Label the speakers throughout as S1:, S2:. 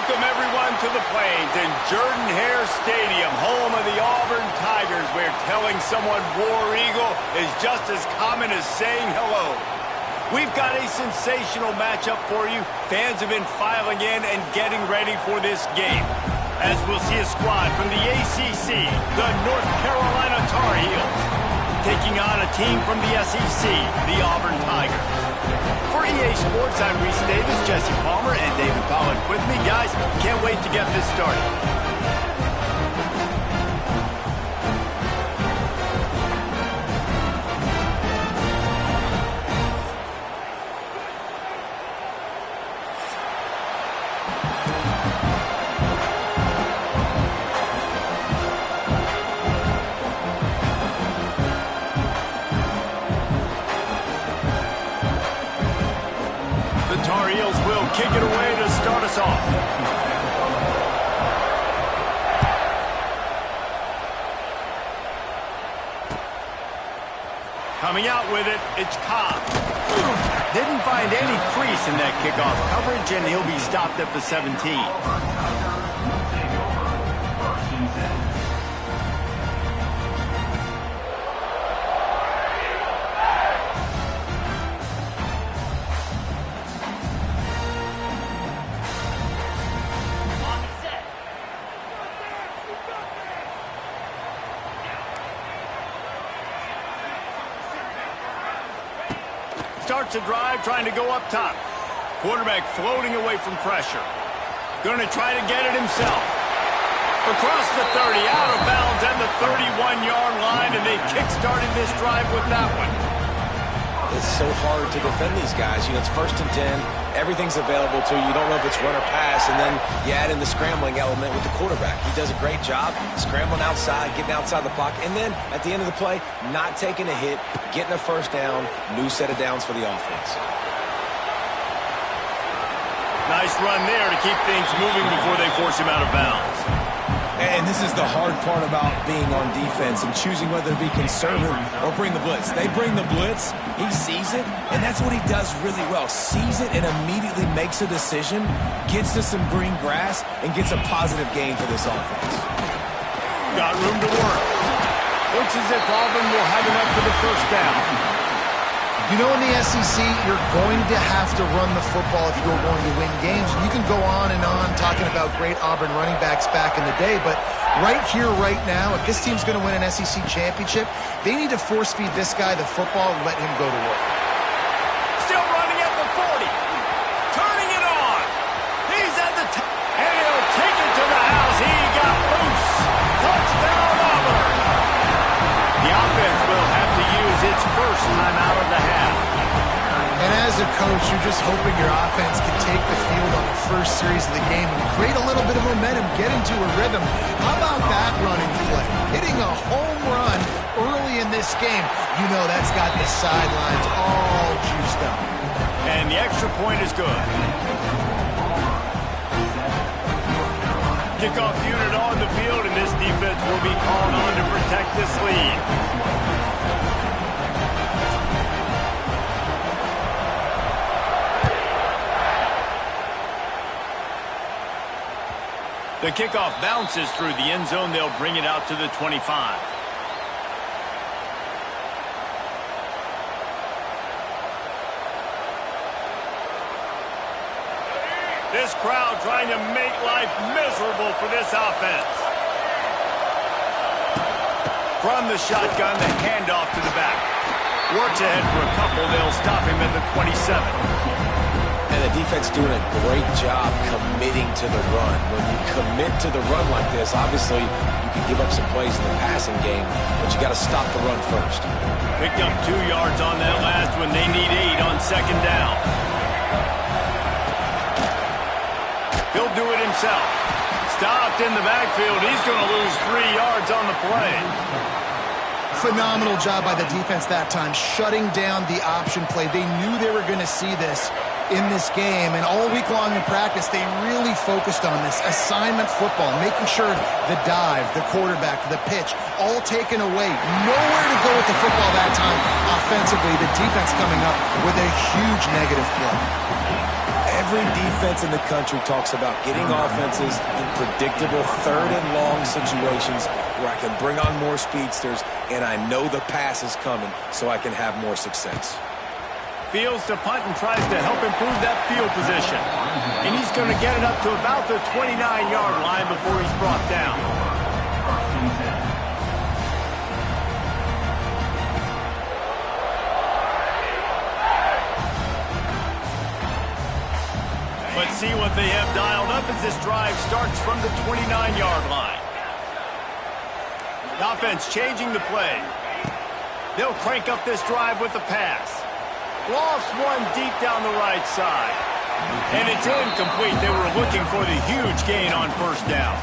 S1: Welcome, everyone, to the Plains and Jordan-Hare Stadium, home of the Auburn Tigers, where telling someone War Eagle is just as common as saying hello. We've got a sensational matchup for you. Fans have been filing in and getting ready for this game, as we'll see a squad from the ACC, the North Carolina Tar Heels, taking on a team from the SEC, the Auburn Tigers. For EA Sports, I'm Reese Davis, Jesse Palmer, and David Pollack with me. Guys, can't wait to get this started. Tar Heels will kick it away to start us off. Coming out with it, it's Cobb. Didn't find any crease in that kickoff coverage, and he'll be stopped at the 17. Starts a drive, trying to go up top. Quarterback floating away from pressure. Going to try to get it himself. Across the 30, out of bounds at the 31-yard line, and they kick-started this drive with that one.
S2: It's so hard to defend these guys. You know, it's 1st and 10. Everything's available to you. You don't know if it's run or pass, and then you add in the scrambling element with the quarterback. He does a great job scrambling outside, getting outside the pocket, and then at the end of the play, not taking a hit, getting a first down, new set of downs for the offense.
S1: Nice run there to keep things moving before they force him out of bounds.
S3: And this is the hard part about being on defense and choosing whether to be conservative or bring the blitz. They bring the blitz, he sees it, and that's what he does really well. Sees it and immediately makes a decision, gets to some green grass, and gets a positive gain for this offense.
S1: Got room to work. Looks as if Auburn will have enough for the first down.
S4: You know, in the SEC, you're going to have to run the football if you're going to win games. You can go on and on talking about great Auburn running backs back in the day, but right here, right now, if this team's going to win an SEC championship, they need to force-feed this guy the football and let him go to work.
S1: Still running at the 40. Turning it on. He's at the top. And he'll take it to the house. He got loose. Touchdown, Auburn. The offense will have to use its first time out of the half.
S4: And as a coach, you're just hoping your offense can take the field on the first series of the game and create a little bit of momentum, get into a rhythm. How about that running play? Hitting a home run early in this game. You know that's got the sidelines all juiced up.
S1: And the extra point is good. Kickoff unit on the field, and this defense will be called on to protect this lead. The kickoff bounces through the end zone. They'll bring it out to the 25. This crowd trying to make life miserable for this offense. From the shotgun, the handoff to the back. Works ahead for a couple. They'll stop him at the 27.
S2: And the defense doing a great job committing to the run. When you commit to the run like this, obviously you can give up some plays in the passing game, but you got to stop the run first.
S1: Picked up 2 yards on that last one. They need 8 on second down. He'll do it himself. Stopped in the backfield. He's going to lose 3 yards on the play.
S4: Phenomenal job by the defense that time, shutting down the option play. They knew they were going to see this in this game, and all week long in practice, they really focused on this assignment football, making sure the dive, the quarterback, the pitch, all taken away. Nowhere to go with the football that time offensively. The defense coming up with a huge negative play.
S2: Every defense in the country talks about getting offenses in predictable third and long situations where I can bring on more speedsters and I know the pass is coming so I can have more success.
S1: Fields to punt and tries to help improve that field position. And he's going to get it up to about the 29-yard line before he's brought down. Let's see what they have dialed up as this drive starts from the 29-yard line. The offense changing the play. They'll crank up this drive with the pass. Lost one deep down the right side. And it's incomplete. They were looking for the huge gain on first down.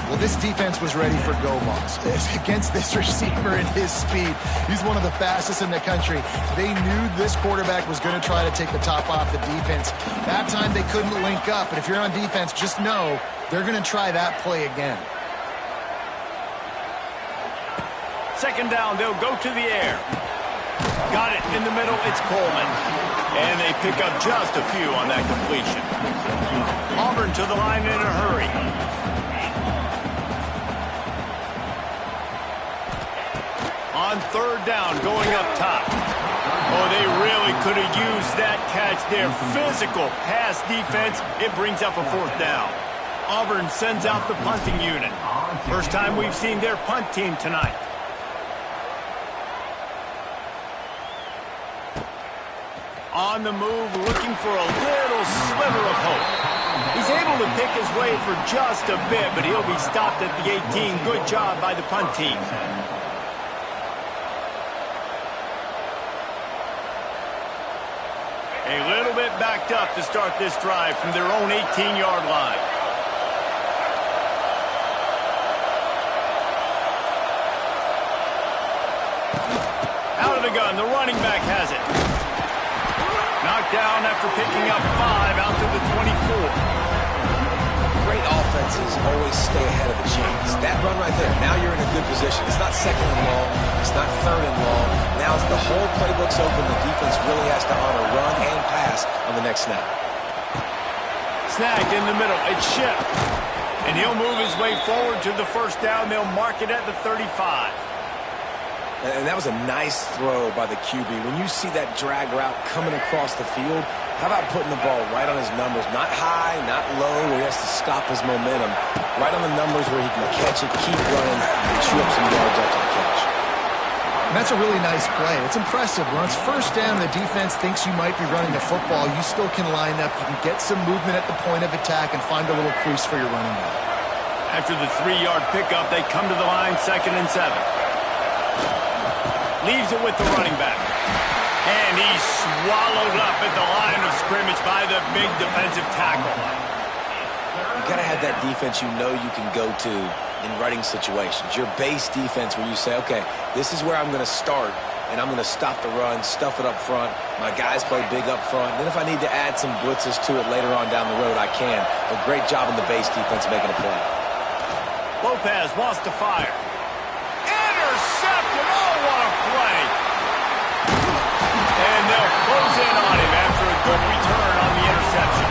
S4: Well, this defense was ready for go balls against this receiver and his speed. He's one of the fastest in the country. They knew this quarterback was going to try to take the top off the defense. That time they couldn't link up, but if you're on defense, just know they're going to try that play again.
S1: Second down, they'll go to the air. Got it in the middle, it's Coleman. And they pick up just a few on that completion. Auburn to the line in a hurry. On third down, going up top. Oh, they really could have used that catch there. Physical pass defense. It brings up a fourth down. Auburn sends out the punting unit. First time we've seen their punt team tonight. On the move, looking for a little sliver of hope. He's able to pick his way for just a bit, but he'll be stopped at the 18. Good job by the punt team. A little bit backed up to start this drive from their own 18-yard line. Out of the gun, the running back has it. Knocked down after picking up 5 out to the 24.
S2: Great offenses always stay ahead of the chains. That run right there, now you're in a good position. It's not second and long. It's not third and long. Now it's the whole playbook's open. The defense really has to honor run and pass on the next snap.
S1: Snagged in the middle. It's Shipp. And he'll move his way forward to the first down. They'll mark it at the 35.
S2: And that was a nice throw by the QB. When you see that drag route coming across the field, how about putting the ball right on his numbers? Not high, not low, where he has to stop his momentum. Right on the numbers where he can catch it, keep running, and chew up some yards after the catch.
S4: And that's a really nice play. It's impressive. When it's first down, the defense thinks you might be running the football. You still can line up. You can get some movement at the point of attack and find a little crease for your running back.
S1: After the 3-yard pickup, they come to the line, 2nd and 7. Leaves it with the running back. And he's swallowed up at the line of scrimmage by the big defensive tackle.
S2: You got to have that defense you know you can go to in running situations. Your base defense where you say, okay, this is where I'm going to start, and I'm going to stop the run, stuff it up front. My guys play big up front. Then if I need to add some blitzes to it later on down the road, I can. But great job in the base defense making a play.
S1: Lopez wants to fire. Intercepted. Oh, what a play. And they'll close in on him after a good return on the interception.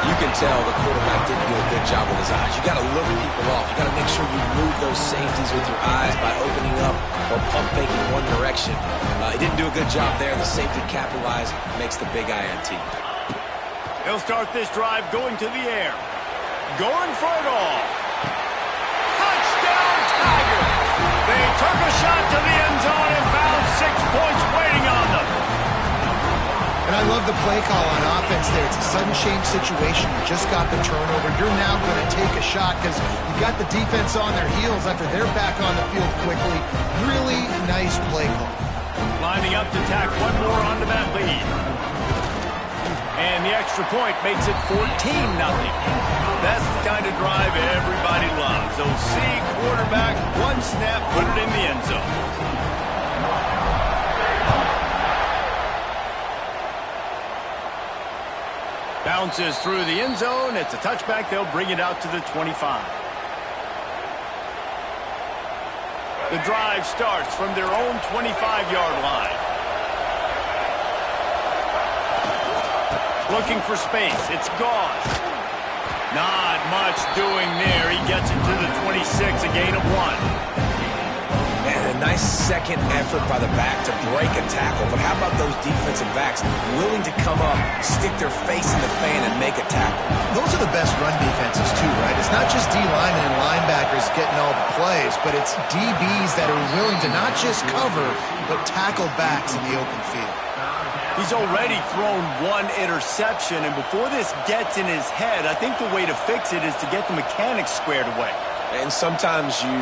S2: You can tell the quarterback didn't do a good job with his eyes. You got to look people off. You got to make sure you move those safeties with your eyes by opening up or pump faking one direction. He didn't do a good job there. The safety capitalized, makes the big INT.
S1: They'll start this drive going to the air. Going for it all. Touchdown, Tiger! They took a shot to the end zone and found 6 points waiting on them.
S4: And I love the play call on offense there. It's a sudden change situation. You just got the turnover. You're now going to take a shot because you got the defense on their heels after they're back on the field quickly. Really nice play call.
S1: Lining up to tack one more onto that lead. And the extra point makes it 14-0. That's the kind of drive everybody loves. OC quarterback, one snap, put it in the end zone. Bounces through the end zone. It's a touchback. They'll bring it out to the 25. The drive starts from their own 25-yard line. Looking for space. It's gone. Not much doing there. He gets it to the 26, a gain of 1.
S2: And a nice second effort by the back to break a tackle. But how about those defensive backs willing to come up, stick their face in the fan, and make a tackle?
S4: Those are the best run defenses, too, right? It's not just D linemen and linebackers getting all the plays, but it's DBs that are willing to not just cover, but tackle backs in the open field.
S1: He's already thrown 1 interception, and before this gets in his head, I think the way to fix it is to get the mechanics squared away.
S2: And sometimes you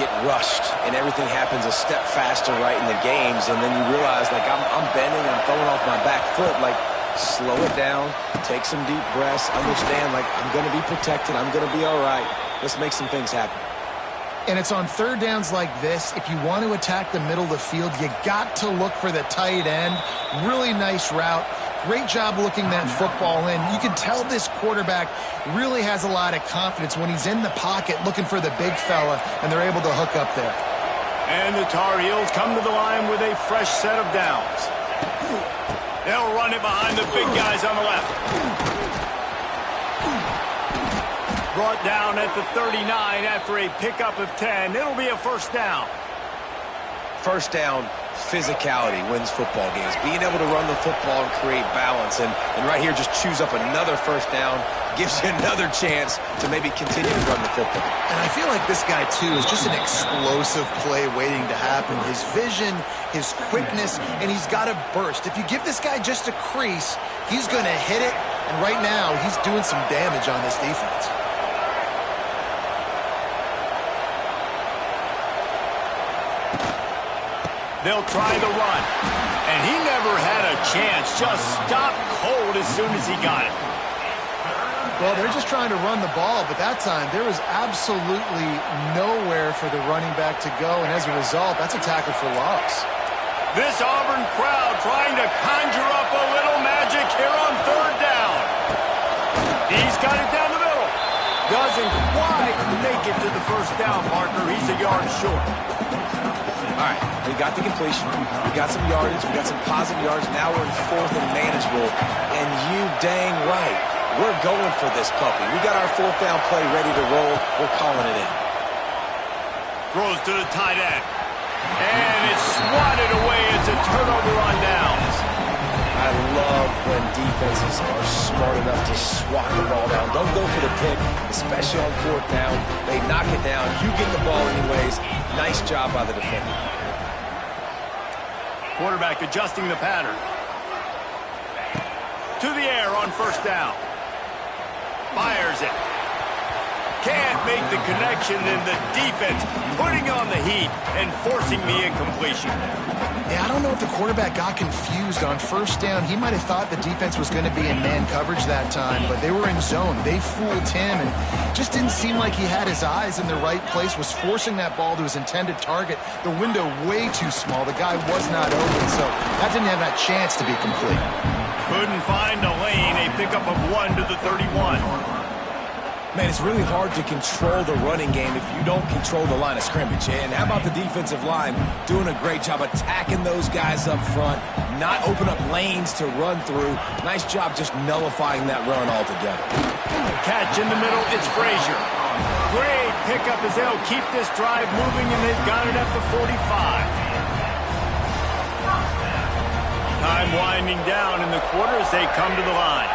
S2: get rushed, and everything happens a step faster right in the games, and then you realize, like, I'm bending, I'm throwing off my back foot. Like, slow it down, take some deep breaths, understand, like, I'm going to be protected, I'm going to be all right. Let's make some things happen.
S4: And it's on third downs like this, if you want to attack the middle of the field, you got to look for the tight end. Really nice route. Great job looking that football in. You can tell this quarterback really has a lot of confidence when he's in the pocket looking for the big fella, and they're able to hook up there.
S1: And the Tar Heels come to the line with a fresh set of downs. They'll run it behind the big guys on the left. Brought down at the 39 after a pickup of 10. It'll be a first down.
S2: First down, physicality wins football games. Being able to run the football and create balance. And right here, just choose up another first down, gives you another chance to maybe continue to run the football.
S4: And I feel like this guy, too, is just an explosive play waiting to happen. His vision, his quickness, and he's got a burst. If you give this guy just a crease, he's going to hit it. And right now, he's doing some damage on this defense.
S1: They'll try the run. And he never had a chance. Just stopped cold as soon as he got it.
S4: Well, they're just trying to run the ball, but that time there was absolutely nowhere for the running back to go. And as a result, that's a tackle for loss.
S1: This Auburn crowd trying to conjure up a little magic here on third down. He's got it down the middle. Doesn't quite make it to the first down marker. He's a yard short.
S2: All right, we got the completion, we got some yardage, we got some positive yards. Now we're in fourth and manageable, and you dang right, we're going for this puppy. We got our fourth down play ready to roll. We're calling it in.
S1: Throws to the tight end, and it's swatted away. It's a turnover on downs.
S2: I love when defenses are smart enough to swat the ball down. Don't go for the pick, especially on fourth down. They knock it down. You get the ball anyways. Nice job by the defender.
S1: Quarterback adjusting the pattern. To the air on first down. Fires it. Can't make the connection, and the defense putting on the heat and forcing the incompletion.
S4: Yeah, I don't know if the quarterback got confused on first down. He might have thought the defense was going to be in man coverage that time, but they were in zone. They fooled him, and just didn't seem like he had his eyes in the right place, was forcing that ball to his intended target. The window way too small. The guy was not open, so that didn't have that chance to be complete.
S1: Couldn't find a lane. A pickup of 1 to the 31.
S3: Man, it's really hard to control the running game if you don't control the line of scrimmage. And how about the defensive line doing a great job attacking those guys up front, not open up lanes to run through. Nice job just nullifying that run altogether.
S1: Catch in the middle, it's Frazier. Great pickup as they'll keep this drive moving, and they've got it at the 45. Time winding down in the quarter as they come to the line.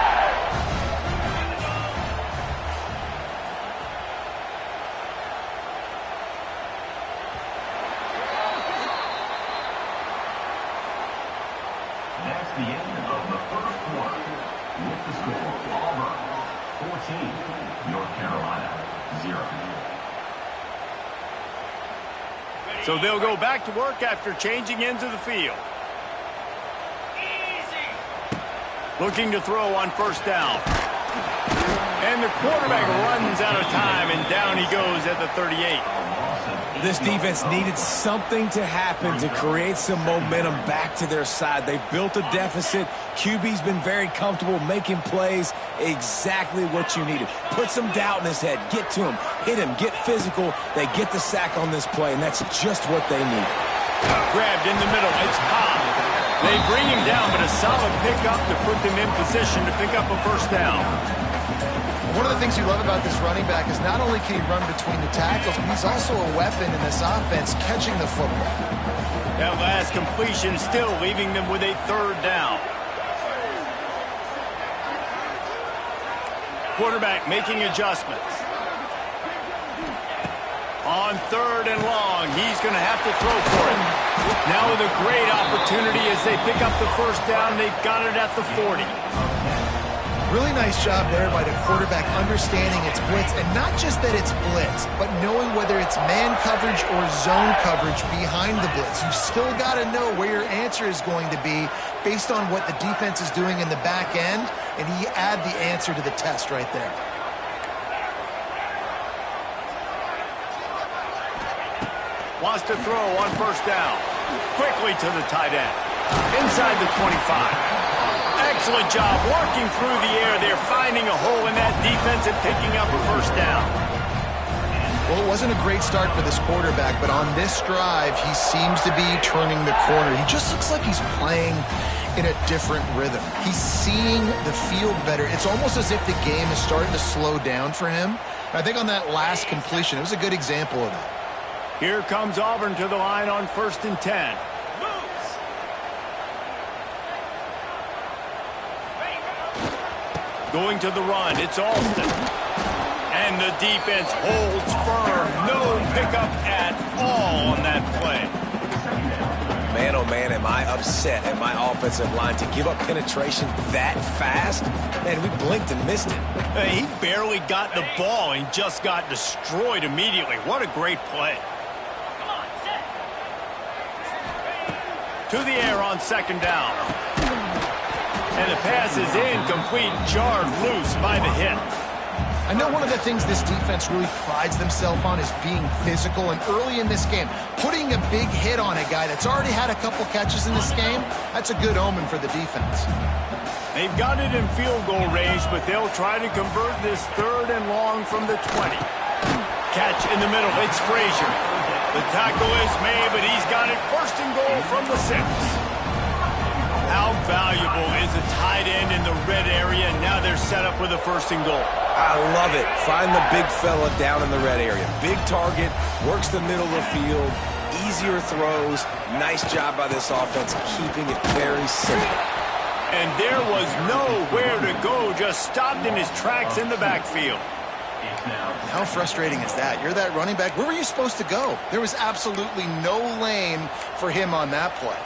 S5: That's the end of the first quarter. With the score, Auburn 14, North Carolina 0.
S1: So they'll go back to work after changing into the field. Looking to throw on first down. And the quarterback runs out of time, and down he goes at the 38.
S3: This defense needed something to happen to create some momentum back to their side. They've built a deficit. QB's been very comfortable making plays, exactly what you needed. Put some doubt in his head. Get to him. Hit him. Get physical. They get the sack on this play, and that's just what they need.
S1: Grabbed in the middle. It's Cobb. They bring him down, but a solid pickup to put them in position to pick up a first down.
S4: One of the things you love about this running back is not only can he run between the tackles, but he's also a weapon in this offense catching the football.
S1: That last completion still leaving them with a third down. Quarterback making adjustments. On third and long, he's going to have to throw for it. Now with a great opportunity as they pick up the first down. They've got it at the 40.
S4: Really nice job there by the quarterback understanding it's blitz, and not just that it's blitz, but knowing whether it's man coverage or zone coverage behind the blitz. You've still got to know where your answer is going to be based on what the defense is doing in the back end, and he add the answer to the test right there.
S1: Wants to throw on first down. Quickly to the tight end. Inside the 25. Excellent job working through the air there, finding a hole in that defense and picking up a first down.
S4: Well, it wasn't a great start for this quarterback, but on this drive, he seems to be turning the corner. He just looks like he's playing in a different rhythm. He's seeing the field better. It's almost as if the game is starting to slow down for him. I think on that last completion, it was a good example of that.
S1: Here comes Auburn to the line on 1st and 10. Going to the run, it's Alston. And the defense holds firm. No pickup at all on that play.
S2: Man, oh man, am I upset at my offensive line to give up penetration that fast? Man, we blinked and missed it.
S1: He barely got the ball and just got destroyed immediately. What a great play. To the air on 2nd down. And the pass is incomplete, jarred loose by the hit.
S4: I know one of the things this defense really prides themselves on is being physical, and early in this game, putting a big hit on a guy that's already had a couple catches in this game, that's a good omen for the defense.
S1: They've got it in field goal range, but they'll try to convert this 3rd and long from the 20. Catch in the middle, it's Frazier. The tackle is made, but he's got it 1st and goal from the 6. How valuable is a tight end in the red area, and now they're set up with a 1st and goal.
S2: I love it. Find the big fella down in the red area. Big target, works the middle of the field, easier throws. Nice job by this offense, keeping it very simple.
S1: And there was nowhere to go, just stopped in his tracks in the backfield.
S4: How frustrating is that? You're that running back. Where were you supposed to go? There was absolutely no lane for him on that play.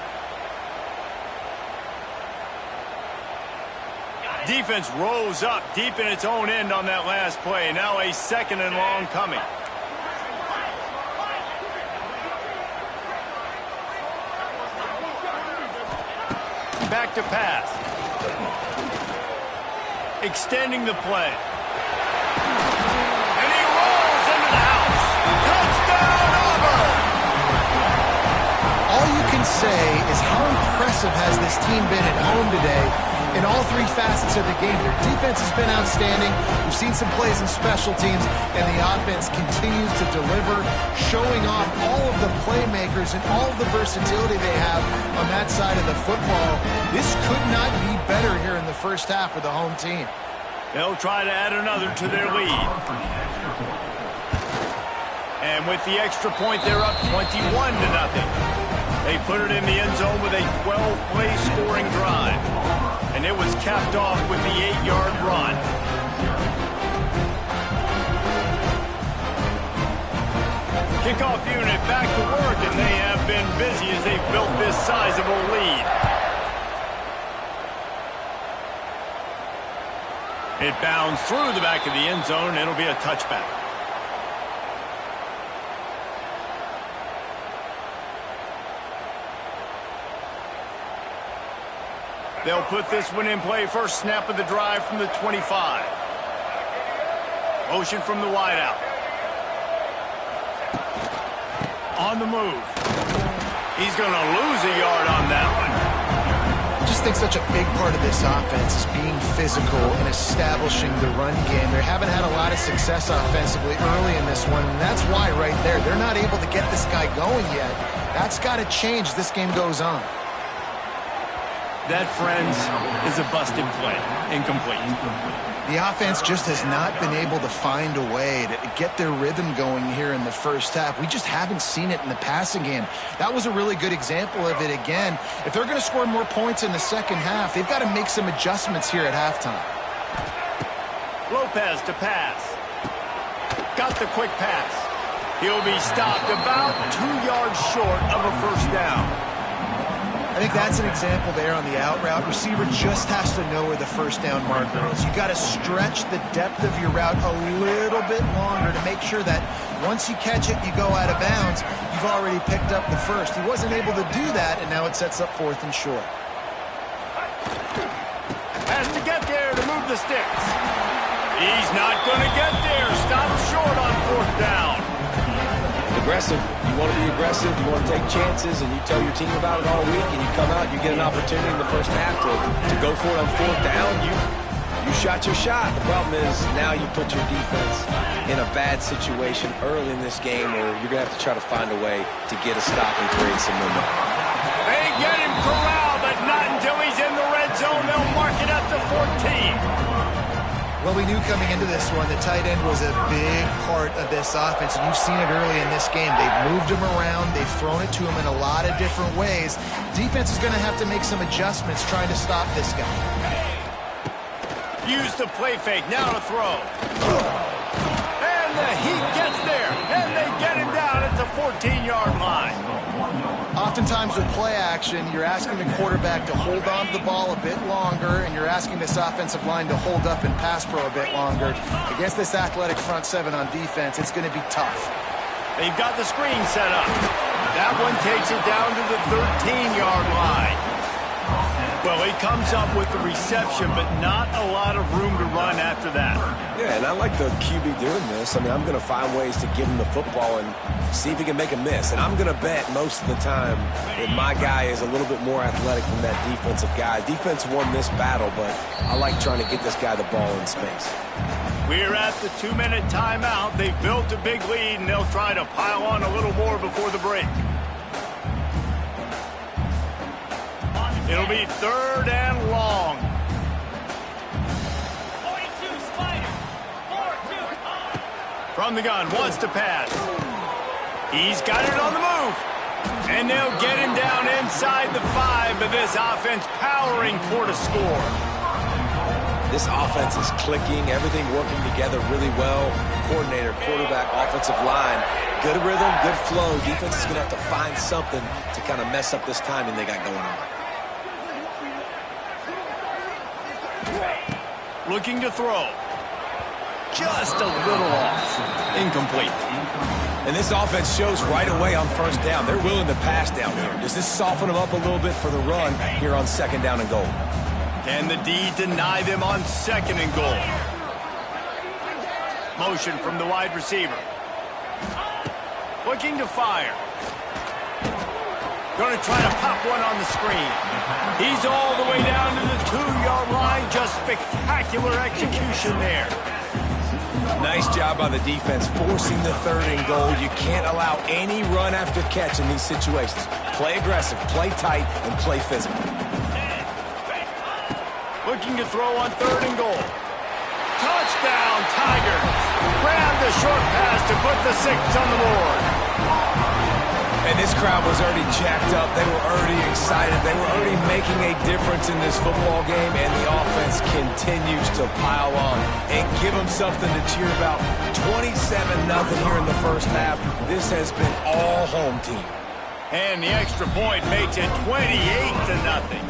S1: Defense rose up deep in its own end on that last play. Now a 2nd and long coming. Back to pass. Extending the play. And he rolls into the house. Touchdown, Auburn!
S4: All you can say is how impressive has this team been at home today in all 3 facets of the game. Their defense has been outstanding. We've seen some plays in special teams, and the offense continues to deliver, showing off all of the playmakers and all of the versatility they have on that side of the football. This could not be better here in the first half for the home team.
S1: They'll try to add another to their lead. And with the extra point, they're up 21-0. They put it in the end zone with a 12-play scoring drive. And it was capped off with the 8-yard run. Kickoff unit back to work, and they have been busy as they've built this sizable lead. It bounds through the back of the end zone. It'll be a touchback. They'll put this one in play. First snap of the drive from the 25. Motion from the wideout. On the move. He's going to lose a yard on that one.
S4: I just think such a big part of this offense is being physical and establishing the run game. They haven't had a lot of success offensively early in this one, and that's why right there, they're not able to get this guy going yet. That's got to change as this game goes on.
S1: That, friends, is a busted play. Incomplete.
S4: The offense just has not been able to find a way to get their rhythm going here in the first half. We just haven't seen it in the passing game. That was a really good example of it again. If they're going to score more points in the second half, they've got to make some adjustments here at halftime.
S1: Lopez to pass. Got the quick pass. He'll be stopped about 2 yards short of a first down.
S4: I think that's an example there on the out route. Receiver just has to know where the first down marker is. You got to stretch the depth of your route a little bit longer to make sure that once you catch it, you go out of bounds, you've already picked up the first. He wasn't able to do that, and now it sets up 4th and short.
S1: Has to get there to move the sticks. He's not going to get there. Stop short on 4th down.
S2: Aggressive. You want to be aggressive, you want to take chances, and you tell your team about it all week, and you come out, you get an opportunity in the first half to go for it on 4th down. You shot your shot. The problem is now you put your defense in a bad situation early in this game where you're going to have to try to find a way to get a stop and create some momentum.
S1: They get him corralled, but not until he's in the red zone. They'll mark it at the 14.
S4: Well, we knew coming into this one the tight end was a big part of this offense, and you've seen it early in this game. They've moved him around. They've thrown it to him in a lot of different ways. Defense is going to have to make some adjustments trying to stop this guy.
S1: Use the play fake. Now to throw. And the heat gets there, and they get him down at the 14-yard line.
S4: Oftentimes with play action, you're asking the quarterback to hold on to the ball a bit longer, and you're asking this offensive line to hold up and pass pro a bit longer. Against this athletic front seven on defense, it's going to be tough.
S1: They've got the screen set up. That one takes it down to the 13-yard line. Well, he comes up with the reception, but not a lot of room to run after that.
S2: Yeah, and I like the QB doing this. I mean, I'm going to find ways to give him the football and see if he can make a miss. And I'm going to bet most of the time that my guy is a little bit more athletic than that defensive guy. Defense won this battle, but I like trying to get this guy the ball in space.
S1: We're at the 2-minute timeout. They've built a big lead, and they'll try to pile on a little more before the break. It'll be 3rd and long. 42 Spider. 4-2. From the gun, wants to pass. He's got it on the move. And they'll get him down inside the 5, but this offense powering toward a score.
S2: This offense is clicking, everything working together really well. Coordinator, quarterback, offensive line. Good rhythm, good flow. Defense is going to have to find something to kind of mess up this timing they got going on.
S1: Looking to throw. Just a little off. Incomplete.
S3: And this offense shows right away on 1st down. They're willing to pass down here. Does this soften them up a little bit for the run here on 2nd down and goal?
S1: Can the D deny them on 2nd and goal? Motion from the wide receiver. Looking to fire. Going to try to pop one on the screen. He's all the way down to the 2-yard line. Just spectacular execution there.
S3: Nice job by the defense forcing the 3rd and goal. You can't allow any run after catch in these situations. Play aggressive, play tight, and play physical.
S1: Looking to throw on 3rd and goal. Touchdown, Tigers. Grab the short pass to put the 6 on the board.
S3: And this crowd was already jacked up. They were already excited. They were already making a difference in this football game, and the offense continues to pile on and give them something to cheer about. 27-0 here in the first half. This has been all home team.
S1: And the extra point makes it 28-0.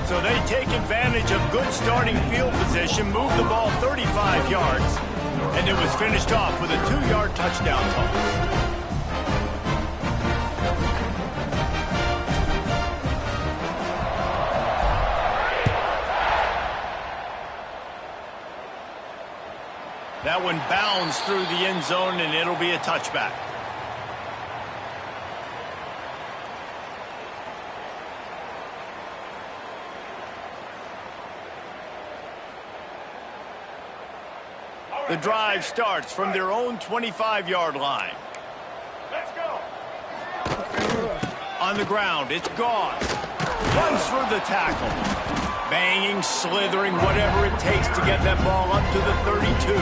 S1: So they take advantage of good starting field position, move the ball 35 yards, and it was finished off with a 2-yard touchdown toss. That one bounds through the end zone, and it'll be a touchback. The drive starts from their own 25-yard line. Let's go. On the ground, it's Goss. Runs for the tackle. Banging, slithering, whatever it takes to get that ball up to the 32.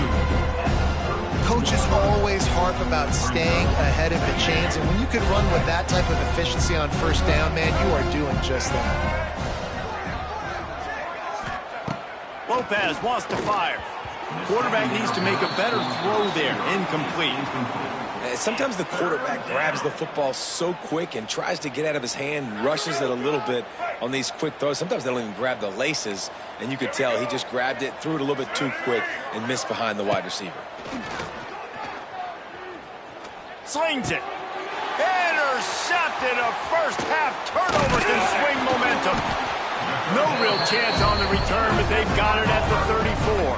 S4: Coaches always harp about staying ahead of the chains, and when you can run with that type of efficiency on first down, man, you are doing just that.
S1: Lopez wants to fire. Quarterback needs to make a better throw there. Incomplete.
S2: Sometimes the quarterback grabs the football so quick and tries to get out of his hand, rushes it a little bit on these quick throws. Sometimes they don't even grab the laces, and you could tell he just grabbed it, threw it a little bit too quick, and missed behind the wide receiver.
S1: Slings it. Intercepted. A first-half turnover can swing momentum. No real chance on the return, but they've got it at the 34.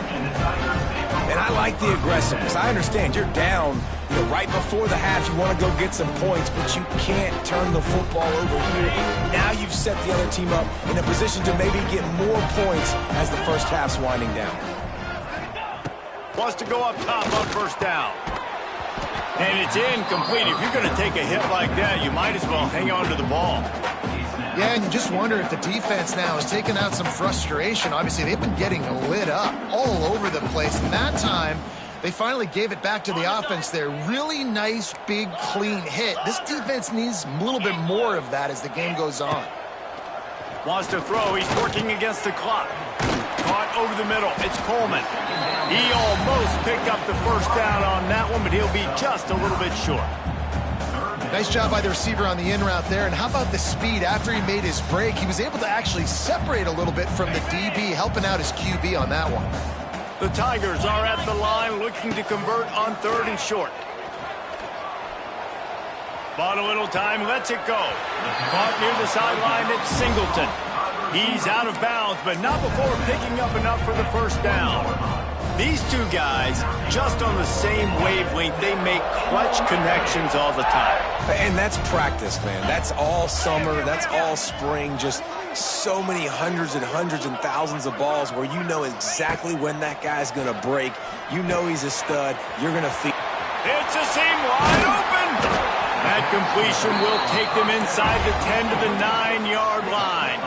S2: And I like the aggressiveness. I understand you're down, right before the half. You want to go get some points, but you can't turn the football over here. Now you've set the other team up in a position to maybe get more points as the first half's winding down.
S1: Wants to go up top on first down. And it's incomplete. If you're going to take a hit like that, you might as well hang on to the ball.
S4: Yeah, and you just wonder if the defense now is taking out some frustration. Obviously, they've been getting lit up all over the place. And that time, they finally gave it back to the offense there. Really nice, big, clean hit. This defense needs a little bit more of that as the game goes on.
S1: Wants to throw. He's working against the clock. Caught over the middle. It's Coleman. He almost picked up the first down on that one, but he'll be just a little bit short.
S4: Nice job by the receiver on the in route there. And how about the speed? After he made his break, he was able to actually separate a little bit from the DB, helping out his QB on that one.
S1: The Tigers are at the line looking to convert on 3rd and short. Bought a little time, lets it go. Caught near the sideline, it's Singleton. He's out of bounds, but not before picking up enough for the first down. These two guys, just on the same wavelength, they make clutch connections all the time.
S2: And that's practice, man. That's all summer. That's all spring. Just so many hundreds and thousands of balls where you know exactly when that guy's going to break. You know he's a stud. You're going to feel.
S1: It's a seam wide open. That completion will take them inside the 10 to the 9-yard line.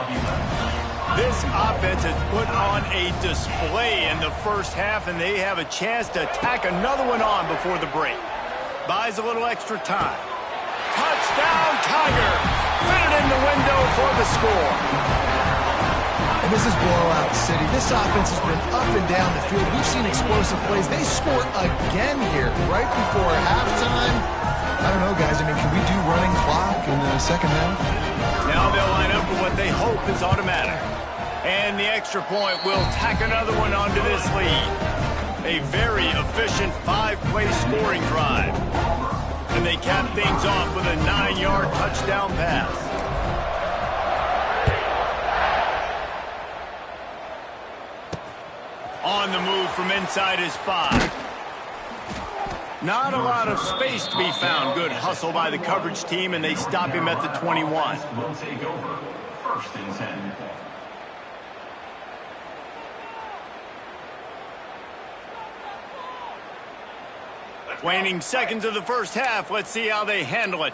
S1: This offense has put on a display in the first half, and they have a chance to tack another one on before the break. Buys a little extra time. Touchdown, Tiger! Fit it in the window for the score.
S4: And this is blowout city. This offense has been up and down the field. We've seen explosive plays. They score again here right before halftime. I don't know, guys. I mean, can we do running clock in the second half?
S1: Now they'll line up for what they hope is automatic. And the extra point will tack another one onto this lead. A very efficient 5-play scoring drive. And they cap things off with a 9-yard touchdown pass. On the move from inside his 5. Not a lot of space to be found. Good hustle by the coverage team, and they stop him at the 21.
S5: Will take over. 1st and 10.
S1: Waning seconds of the first half. Let's see how they handle it.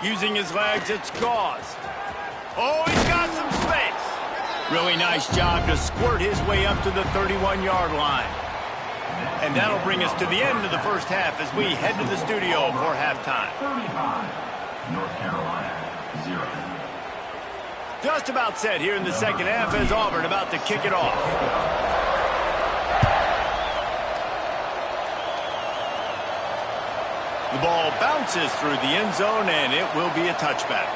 S1: Using his legs, it's Gauze. Oh, he's got some space. Really nice job to squirt his way up to the 31-yard line. And that'll bring us to the end of the first half as we head to the studio for halftime.
S5: 35. North Carolina, 0.
S1: Just about set here in the second half as Auburn about to kick it off. The ball bounces through the end zone, and it will be a touchback.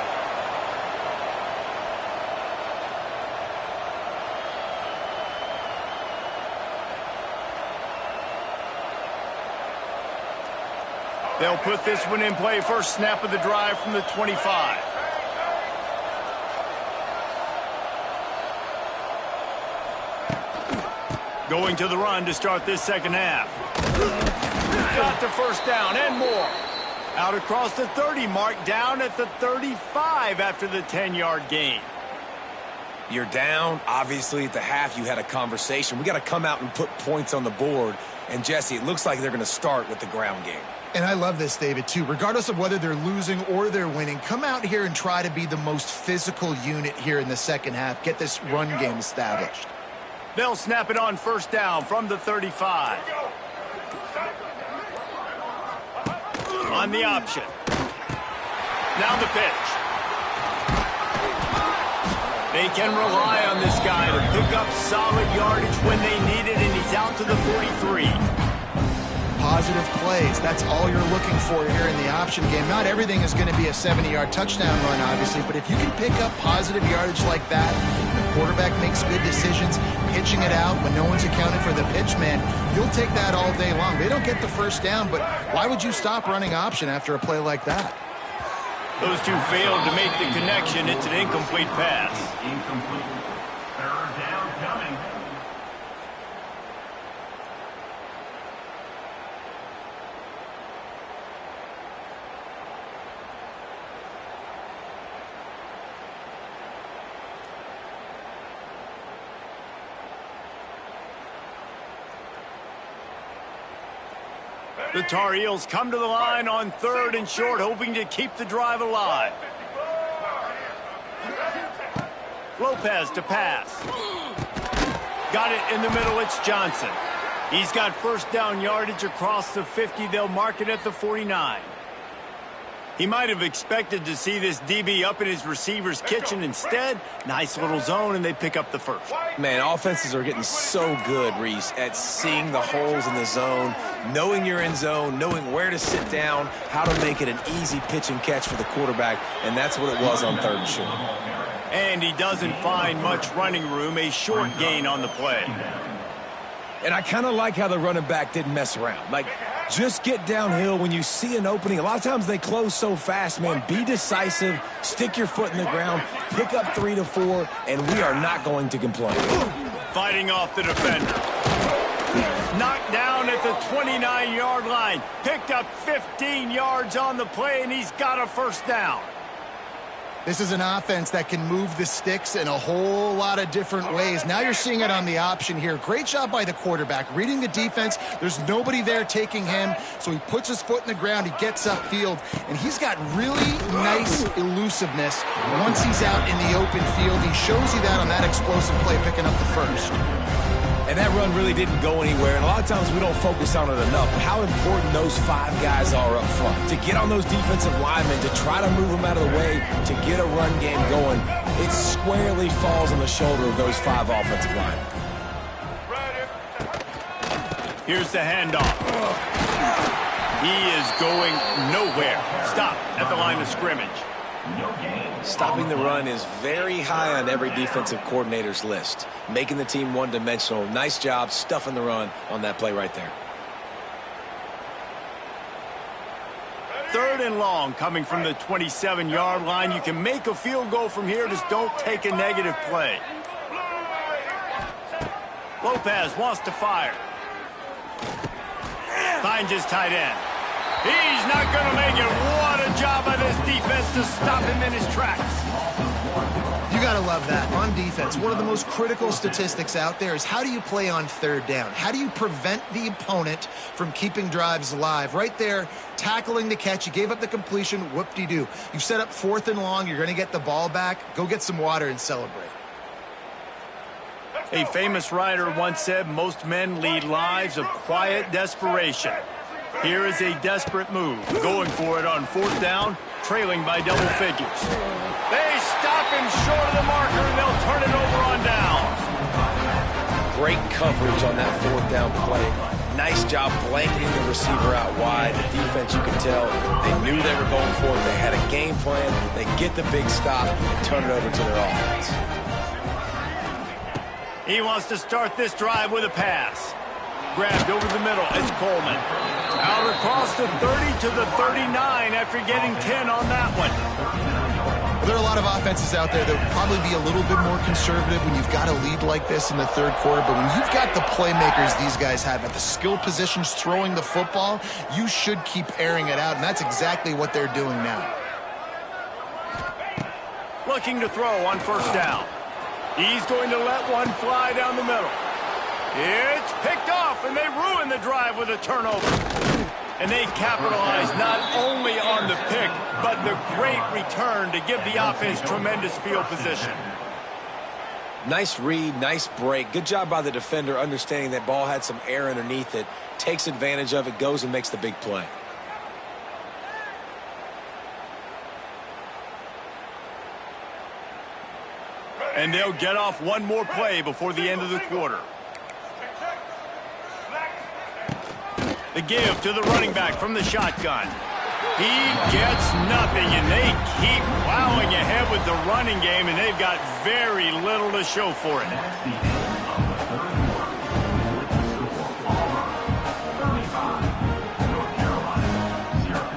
S1: They'll put this one in play. First snap of the drive from the 25. Going to the run to start this second half. Got the first down and more. Out across the 30 mark, down at the 35 after the 10-yard gain.
S2: You're down. Obviously, at the half, you had a conversation. We got to come out and put points on the board.
S3: And Jesse, it looks like they're going to start with the ground game.
S4: And I love this, David, too. Regardless of whether they're losing or they're winning, come out here and try to be the most physical unit here in the second half. Get this run game established.
S1: They'll snap it on first down from the 35. On the option. Now the pitch. They can rely on this guy to pick up solid yardage when they need it, and he's out to the 43.
S4: Positive plays. That's all you're looking for here in the option game. Not everything is going to be a 70-yard touchdown run, obviously, but if you can pick up positive yardage like that, the quarterback makes good decisions, pitching it out when no one's accounted for the pitch man, you'll take that all day long. They don't get the first down, but why would you stop running option after a play like that?
S1: Those two failed to make the connection. It's an incomplete pass.
S5: Incomplete. Third down coming.
S1: The Tar Heels come to the line on 3rd and short, hoping to keep the drive alive. Lopez to pass. Got it in the middle, it's Johnson. He's got first down yardage across the 50. They'll mark it at the 49. He might have expected to see this DB up in his receiver's kitchen. Instead, nice little zone, and they pick up the first.
S2: Man, offenses are getting so good, Reese, at seeing the holes in the zone, knowing you're in zone, knowing where to sit down, how to make it an easy pitch and catch for the quarterback, and that's what it was on 3rd and short.
S1: And he doesn't find much running room, a short gain on the play.
S3: And I kind of like how the running back didn't mess around. Like, just get downhill when you see an opening. A lot of times they close so fast, man. Be decisive, stick your foot in the ground, pick up 3 to 4, and we are not going to complain.
S1: Fighting off the defender. Knocked down at the 29-yard line. Picked up 15 yards on the play, and he's got a first down.
S4: This is an offense that can move the sticks in a whole lot of different ways. Now you're seeing it on the option here. Great job by the quarterback. Reading the defense, there's nobody there taking him, so he puts his foot in the ground, he gets upfield, and he's got really nice elusiveness once he's out in the open field. He shows you that on that explosive play, picking up the first.
S3: And that run really didn't go anywhere, and a lot of times we don't focus on it enough. How important those 5 guys are up front. To get on those defensive linemen, to try to move them out of the way, to get a run game going, it squarely falls on the shoulder of those 5 offensive linemen.
S1: Here's the handoff. He is going nowhere. Stop at the line of scrimmage.
S2: Stopping the run is very high on every defensive coordinator's list. Making the team one-dimensional. Nice job stuffing the run on that play right there.
S1: 3rd and long coming from the 27-yard line. You can make a field goal from here. Just don't take a negative play. Lopez wants to fire. Finds his tight end. He's not going to make it. What a job by this defense to stop him in his tracks.
S4: You got to love that. On defense, one of the most critical statistics out there is how do you play on 3rd down? How do you prevent the opponent from keeping drives alive? Right there, tackling the catch. You gave up the completion. Whoop-de-doo. You've set up 4th and long. You're going to get the ball back. Go get some water and celebrate.
S1: A famous writer once said, most men lead lives of quiet desperation. Here is a desperate move. Going for it on 4th down, trailing by double figures. They stop him short of the marker, and they'll turn it over on downs.
S2: Great coverage on that 4th down play. Nice job blanketing the receiver out wide. The defense, you can tell, they knew they were going for it. They had a game plan. They get the big stop and turn it over to their offense.
S1: He wants to start this drive with a pass. Grabbed over the middle. It's Coleman. Out across the 30 to the 39 after getting 10 on that one.
S4: There are a lot of offenses out there that would probably be a little bit more conservative when you've got a lead like this in the 3rd quarter, but when you've got the playmakers these guys have at the skill positions throwing the football, you should keep airing it out, and that's exactly what they're doing now.
S1: Looking to throw on 1st down. He's going to let one fly down the middle. It's picked off, and they ruin the drive with a turnover. And they capitalize not only on the pick, but the great return to give the offense tremendous field position.
S2: Nice read, nice break. Good job by the defender understanding that ball had some air underneath it, takes advantage of it, goes and makes the big play.
S1: And they'll get off one more play before the end of the quarter. The give to the running back from the shotgun. He gets nothing, and they keep plowing ahead with the running game, and they've got very little to show for it.
S5: That's the end of the third quarter. With the score, Auburn 35, North Carolina 0.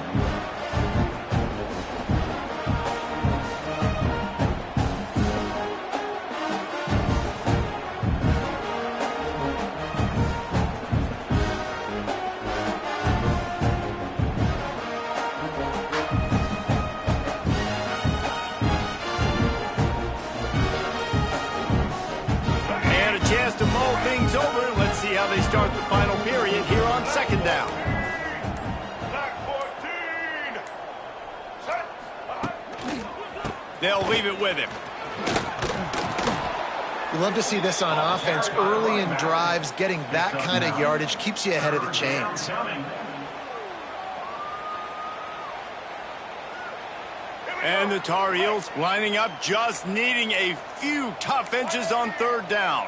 S1: To mull things over, let's see how they start the final period here on second down. They'll leave it with him.
S4: You love to see this on offense. Early in drives, getting that kind of yardage keeps you ahead of the chains.
S1: And the Tar Heels lining up, just needing a few tough inches on third down.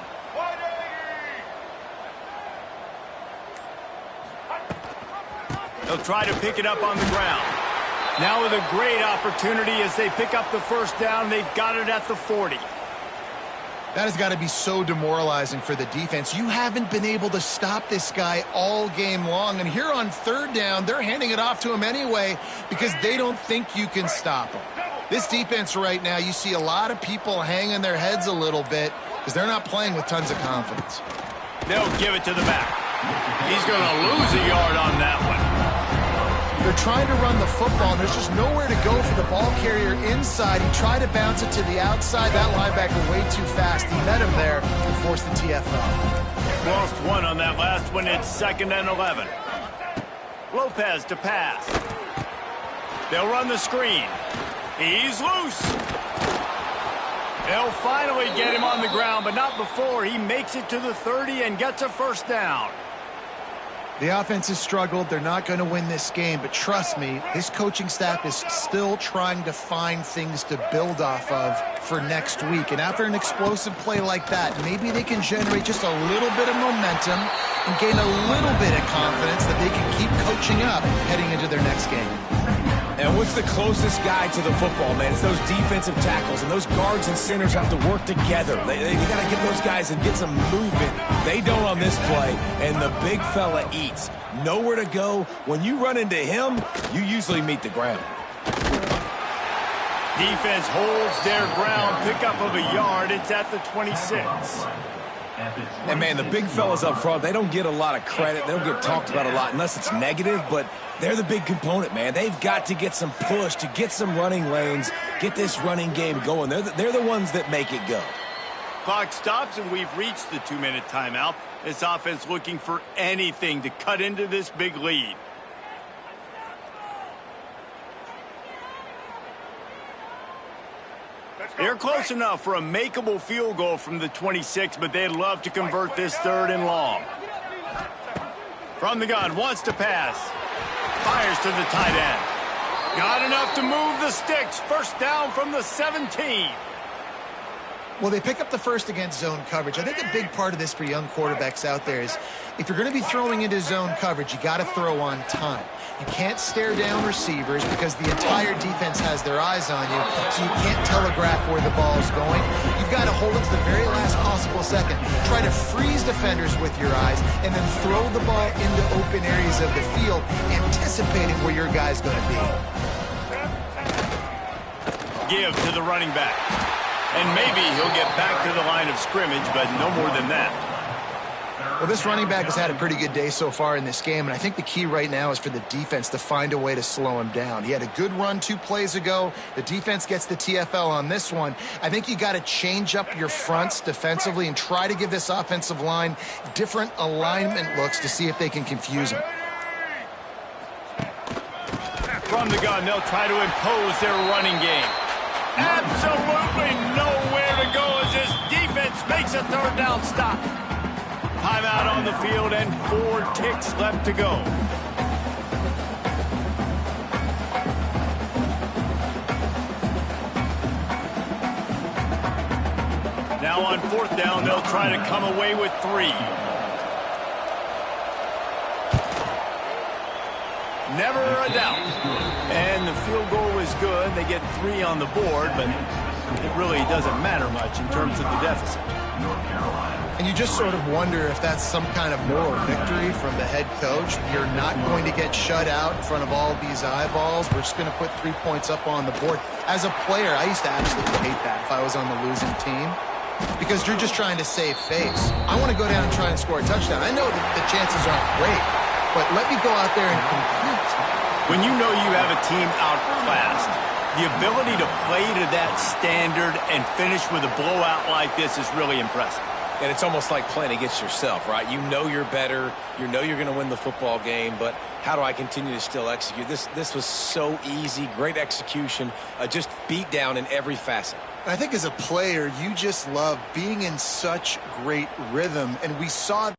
S1: They'll try to pick it up on the ground. Now with a great opportunity as they pick up the first down. They've got it at the 40.
S4: That has got to be so demoralizing for the defense. You haven't been able to stop this guy all game long. And here on third down, they're handing it off to him anyway because they don't think you can stop him. This defense right now, you see a lot of people hanging their heads a little bit because they're not playing with tons of confidence.
S1: They'll give it to the back. He's going to lose a yard on that one.
S4: They're trying to run the football, and there's just nowhere to go for the ball carrier inside. He tried to bounce it to the outside. That linebacker way too fast. He met him there and forced the TFL.
S1: Lost one on that last one. It's 2nd and 11. Lopez to pass. They'll run the screen. He's loose. They'll finally get him on the ground, but not before he makes it to the 30 and gets a first down.
S4: The offense has struggled. They're not going to win this game, but trust me, this coaching staff is still trying to find things to build off of for next week. And after an explosive play like that, maybe they can generate just a little bit of momentum and gain a little bit of confidence that they can keep coaching up heading into their next game.
S3: And what's the closest guy to the football, man? It's those defensive tackles, and those guards and centers have to work together. They got to get those guys and get some movement. They don't on this play, and the big fella eats. Nowhere to go. When you run into him, you usually meet the ground.
S1: Defense holds their ground, pickup of a yard. It's at the 26.
S3: And, man, the big fellas up front, they don't get a lot of credit. They don't get talked about a lot unless it's negative, but they're the big component, man. They've got to get some push to get some running lanes, get this running game going. They're the ones that make it go.
S1: Clock stops, and we've reached the 2-minute timeout. This offense looking for anything to cut into this big lead. They're close enough for a makeable field goal from the 26, but they'd love to convert this 3rd and long. From the gun, wants to pass. Fires to the tight end. Got enough to move the sticks. First down from the 17.
S4: Well, they pick up the first against zone coverage. I think a big part of this for young quarterbacks out there is if you're going to be throwing into zone coverage, you got to throw on time. You can't stare down receivers because the entire defense has their eyes on you, so you can't telegraph where the ball is going. You've got to hold it to the very last possible second. Try to freeze defenders with your eyes and then throw the ball into open areas of the field, anticipating where your guy's going to be.
S1: Give to the running back. And maybe he'll get back to the line of scrimmage, but no more than that.
S4: Well, this running back has had a pretty good day so far in this game, and I think the key right now is for the defense to find a way to slow him down. He had a good run 2 plays ago. The defense gets the TFL on this one. I think you got to change up your fronts defensively and try to give this offensive line different alignment looks to see if they can confuse him.
S1: From the gun, they'll try to impose their running game. Absolutely nowhere to go as this defense makes a third down stop. Timeout on the field and 4 ticks left to go. Now on 4th down, they'll try to come away with 3. Never a doubt. And the field goal was good. They get 3 on the board, but it really doesn't matter much in terms of the deficit.
S5: North Carolina.
S4: And you just sort of wonder if that's some kind of moral victory from the head coach. You're not going to get shut out in front of all these eyeballs. We're just going to put 3 points up on the board. As a player, I used to absolutely hate that if I was on the losing team, because you're just trying to save face. I want to go down and try and score a touchdown. I know that the chances aren't great, but let me go out there and compete.
S1: When you know you have a team outclassed, the ability to play to that standard and finish with a blowout like this is really impressive.
S2: And it's almost like playing against yourself, right? You know you're better. You know you're going to win the football game, but how do I continue to still execute? This was so easy, great execution, just beat down in every facet.
S4: I think as a player, you just love being in such great rhythm, and we saw